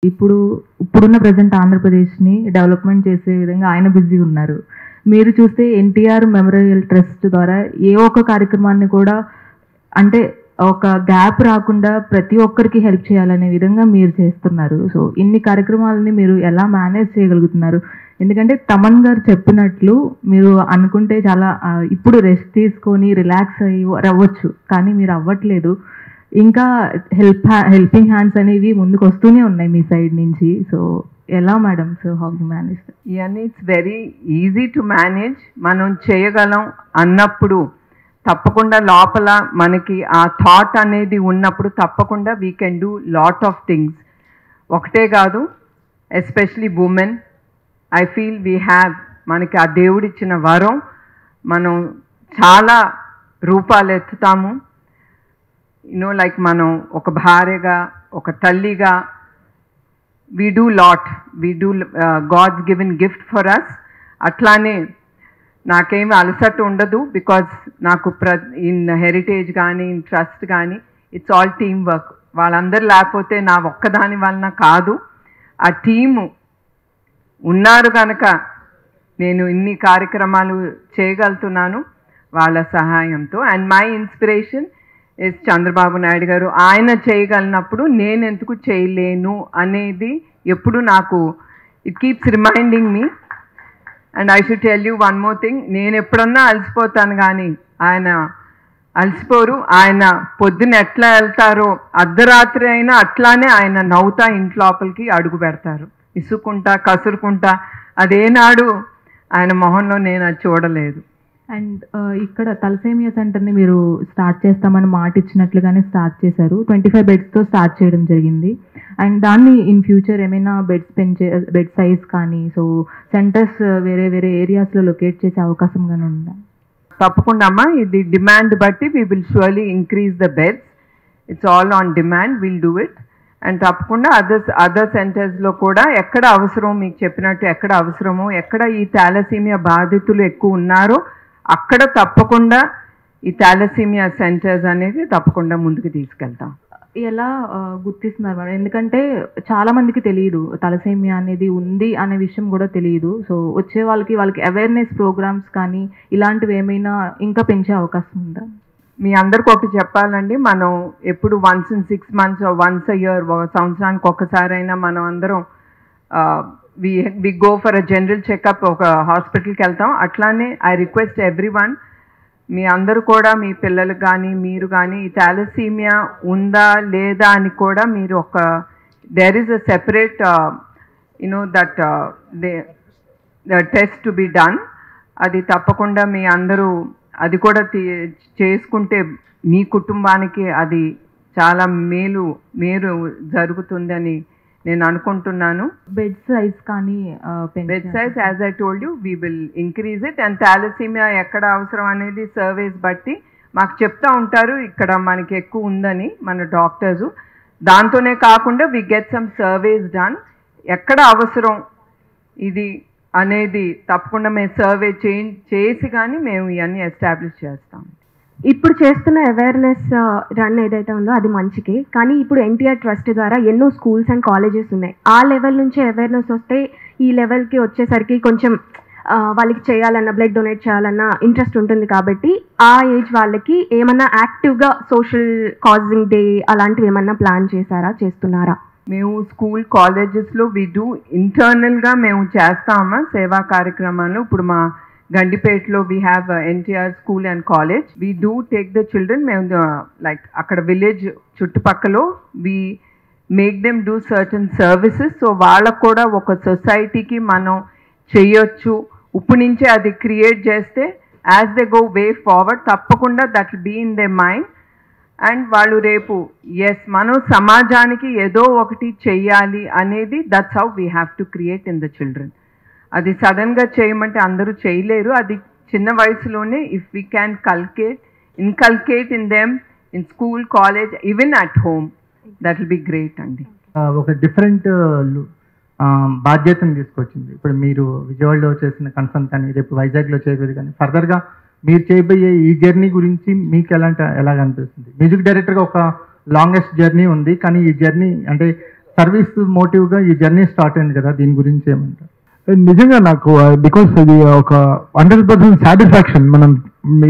ఇప్పుడున్న ప్రెజెంట్ ఆంధ్రప్రదేశ్ని డెవలప్మెంట్ చేసే విధంగా ఆయన బిజీ ఉన్నారు. మీరు చూస్తే ఎన్టీఆర్ మెమోరియల్ ట్రస్ట్ ద్వారా ఏ ఒక్క కార్యక్రమాన్ని కూడా అంటే ఒక గ్యాప్ రాకుండా ప్రతి ఒక్కరికి హెల్ప్ చేయాలనే విధంగా మీరు చేస్తున్నారు. సో ఇన్ని కార్యక్రమాలని మీరు ఎలా మేనేజ్ చేయగలుగుతున్నారు? ఎందుకంటే తమన్ గారు చెప్పినట్లు మీరు అనుకుంటే చాలా ఇప్పుడు రెస్ట్ తీసుకొని రిలాక్స్ అవ్వచ్చు, కానీ మీరు అవ్వట్లేదు. ఇంకా హెల్పింగ్ హ్యాండ్స్ అనేవి ముందుకు వస్తూనే ఉన్నాయి మీ సైడ్ నుంచి. సో ఎలా madam? So how you manage? ఇవన్నీ it's very easy to manage. మనం చేయగలం అన్నప్పుడు తప్పకుండా లోపల మనకి ఆ థాట్ అనేది ఉన్నప్పుడు తప్పకుండా we can do lot of things. ఒకటే కాదు, especially women, I feel we have, మనకి ఆ దేవుడిచ్చిన వరం, మనం చాలా రూపాలు ఎత్తుతాము. యూనో లైక్ మనం ఒక భార్యగా, ఒక తల్లిగా, we do lot, we do God's given gift for us. అట్లానే నాకేమి అలసట ఉండదు, బికాజ్ నాకు ఇన్ హెరిటేజ్ కానీ ఇన్ ట్రస్ట్ కానీ ఇట్స్ ఆల్ టీమ్ వర్క్. వాళ్ళందరూ లేకపోతే నా ఒక్కదాని వలన కాదు, ఆ టీము ఉన్నారు కనుక నేను ఇన్ని కార్యక్రమాలు చేయగలుగుతున్నాను వాళ్ళ సహాయంతో. And my inspiration is Chandrababu Naidu గారు. ఆయన చేయగలిగినప్పుడు నేను ఎందుకు చేయలేను అనేది ఎప్పుడు నాకు it keeps reminding me. And I should tell you one more thing, నేను ఎప్పుడన్నా అలసిపోతాను కానీ ఆయన అలసిపోరు. ఆయన పొద్దున ఎట్లా వెళ్తారో అర్ధరాత్రి అయినా అట్లానే ఆయన నవ్వుతా ఇంట్లోపలికి అడుగు పెడతారు. ఇసుక్కుంటా కసురుకుంటా, అదేనాడు ఆయన మొహంలో నేను అది చూడలేదు. అండ్ ఇక్కడ తలసేమియా సెంటర్ని మీరు స్టార్ట్ చేస్తామని మాట ఇచ్చినట్లుగానే స్టార్ట్ చేశారు. 25 బెడ్స్తో స్టార్ట్ చేయడం జరిగింది. అండ్ దాన్ని ఇన్ ఫ్యూచర్ ఏమైనా బెడ్ సైజ్ కానీ, సో సెంటర్స్ వేరే వేరే ఏరియాస్లో లొకేట్ చేసే అవకాశం కానీ ఉందా? తప్పకుండా అమ్మా, ఇది డిమాండ్ బట్టి we will surely increase the beds. It's all on demand, will do it. And తప్పకుండా అదర్ సెంటర్స్లో కూడా ఎక్కడ అవసరం, మీకు చెప్పినట్టు ఎక్కడ అవసరమో, ఎక్కడ ఈ థాలసీమియా బాధితులు ఎక్కువ ఉన్నారో అక్కడ తప్పకుండా ఈ థాలసీమియా సెంటర్స్ అనేది తప్పకుండా ముందుకు తీసుకెళ్తాం. ఎలా గుర్తిస్తున్నారు మేడం? ఎందుకంటే చాలా మందికి తెలియదు తలసేమియా అనేది ఉంది అనే విషయం కూడా తెలియదు. సో వచ్చే వాళ్ళకి అవేర్నెస్ ప్రోగ్రామ్స్ కానీ ఇలాంటివి ఏమైనా ఇంకా పెంచే అవకాశం ఉందా? మీ అందరికి ఒకటి చెప్పాలండి, మనం ఎప్పుడు once in 6 months once a year, సంవత్సరానికి ఒక్కసారైనా మనం అందరం we go for a general checkup, ఒక హాస్పిటల్కి వెళ్తాం. అట్లానే ఐ రిక్వెస్ట్ ఎవ్రీవన్, మీ అందరూ కూడా మీ పిల్లలకు కానీ మీరు కానీ ఈ థాలసీమియా ఉందా లేదా అని కూడా మీరు ఒక there is a separate you know that the test to be done. అది తప్పకుండా మీ అందరూ అది కూడా చేసుకుంటే మీ కుటుంబానికి అది చాలా మేలు జరుగుతుందని నేను అనుకుంటున్నాను. బెడ్ సైజ్ కానీ bed size as I told you we will increase it. And thalassemia ఎక్కడ అవసరం అనేది సర్వేస్ బట్టి మాకు చెప్తా ఉంటారు ఇక్కడ మనకి ఎక్కువ ఉందని మన డాక్టర్స్. దాంతోనే కాకుండా we get some surveys done, ఎక్కడ అవసరం ఇది అనేది తప్పకుండా మేము సర్వే చేసి కానీ మేము ఇవన్నీ ఎస్టాబ్లిష్ చేస్తాం. ఇప్పుడు చేస్తున్న అవేర్నెస్ రన్ ఏదైతే ఉందో అది మంచికే, కానీ ఇప్పుడు ఎన్టీఆర్ ట్రస్ట్ ద్వారా ఎన్నో స్కూల్స్ అండ్ కాలేజెస్ ఉన్నాయి. ఆ లెవెల్ నుంచి అవేర్నెస్ వస్తే ఈ లెవెల్కి వచ్చేసరికి కొంచెం వాళ్ళకి చేయాలన్నా, బ్లడ్ డొనేట్ చేయాలన్నా ఇంట్రెస్ట్ ఉంటుంది. కాబట్టి ఆ ఏజ్ వాళ్ళకి ఏమన్నా యాక్టివ్గా సోషల్ కాజింగ్ డే అలాంటివి ఏమన్నా ప్లాన్ చేస్తున్నారా? మేము స్కూల్ కాలేజెస్లో వి డూ ఇంటర్నల్గా మేము చేస్తామా సేవా కార్యక్రమాలు. ఇప్పుడు మా గండిపేటలో we have NTR school and college. We do take the children. మేము లైక్ అక్కడ విలేజ్ చుట్టుపక్కల we make them do certain services. So వాళ్ళకు కూడా ఒక సొసైటీకి మనం చేయొచ్చు. ఇప్పుడు నుంచే అది క్రియేట్ చేస్తే as they go way forward తప్పకుండా that will be in their mind. And వాళ్ళు రేపు ఎస్ మనం సమాజానికి ఏదో ఒకటి చెయ్యాలి అనేది that's how we have to create in the children. అది సడన్గా చేయమంటే అందరూ చేయలేరు. అది చిన్న వయసులోనే if we can inculcate in them in school, college, even at home, that will be great అండి. ఒక డిఫరెంట్ బాధ్యతను తీసుకొచ్చింది. ఇప్పుడు మీరు విజయవాడలో చేసిన కన్సర్న్ కానీ రేపు వైజాగ్లో చేయబోయేది కానీ ఫర్దర్గా మీరు చేయబోయే ఈ జర్నీ గురించి మీకు ఎలాగ అనిపిస్తుంది? మ్యూజిక్ డైరెక్టర్గా ఒక లాంగెస్ట్ జర్నీ ఉంది, కానీ ఈ జర్నీ అంటే సర్వీస్ మోటివ్గా ఈ జర్నీ స్టార్ట్ అయింది కదా, దీని గురించి ఏమంటారు? నిజంగా నాకు బికాస్ ఇది ఒక 100% సాటిస్ఫాక్షన్. మనం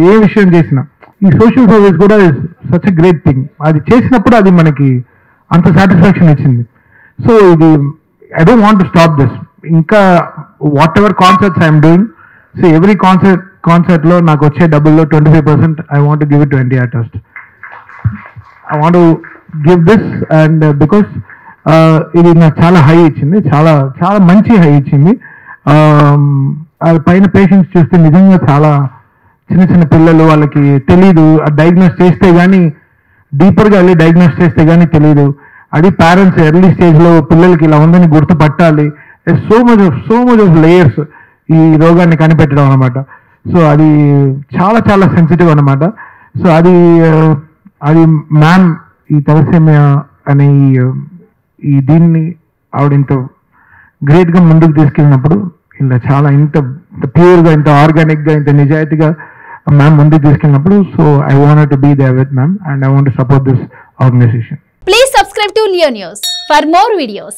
ఏ విషయం చేసినా ఈ సోషల్ సర్వీస్ కూడా is such a great thing. అది చేసినప్పుడు అది మనకి అంత సాటిస్ఫాక్షన్ ఇచ్చింది. సో ఇది I don't want to stop this. ఇంకా whatever concerts I'm doing, so every కాన్సర్ట్లో నాకు వచ్చే డబ్బుల్లో 25% I want give it to NTR trust. I want give this and because ఇది నాకు చాలా హై ఇచ్చింది, చాలా చాలా మంచి హై ఇచ్చింది. పైన పేషెంట్స్ చూస్తే నిజంగా చాలా చిన్న చిన్న పిల్లలు, వాళ్ళకి తెలీదు, డయాగ్నోస్ చేస్తే కానీ డీపర్గా వెళ్ళి డయాగ్నోస్ చేస్తే కానీ తెలియదు. అది పేరెంట్స్ ఎర్లీ స్టేజ్లో పిల్లలకి ఇలా ఉందని గుర్తుపట్టాలి. సో మచ్ ఆఫ్ లేయర్స్ ఈ రోగాన్ని కనిపెట్టడం అనమాట. సో అది చాలా చాలా సెన్సిటివ్ అనమాట. సో అది మ్యామ్ ఈ తలసేమియా అనే ఈ దీన్ని ఆవిడ ఇంత గ్రేట్గా ముందుకు తీసుకెళ్ళినప్పుడు ఇలా చాలా ఇంత ప్యూర్గా, ఇంత ఆర్గానిక్గా, ఇంత నిజాయితీగా మ్యామ్ ముందుకు తీసుకెళ్ళినప్పుడు, so I want to be there with ma'am and I want to support this organisation. Please subscribe to Leo News for more videos.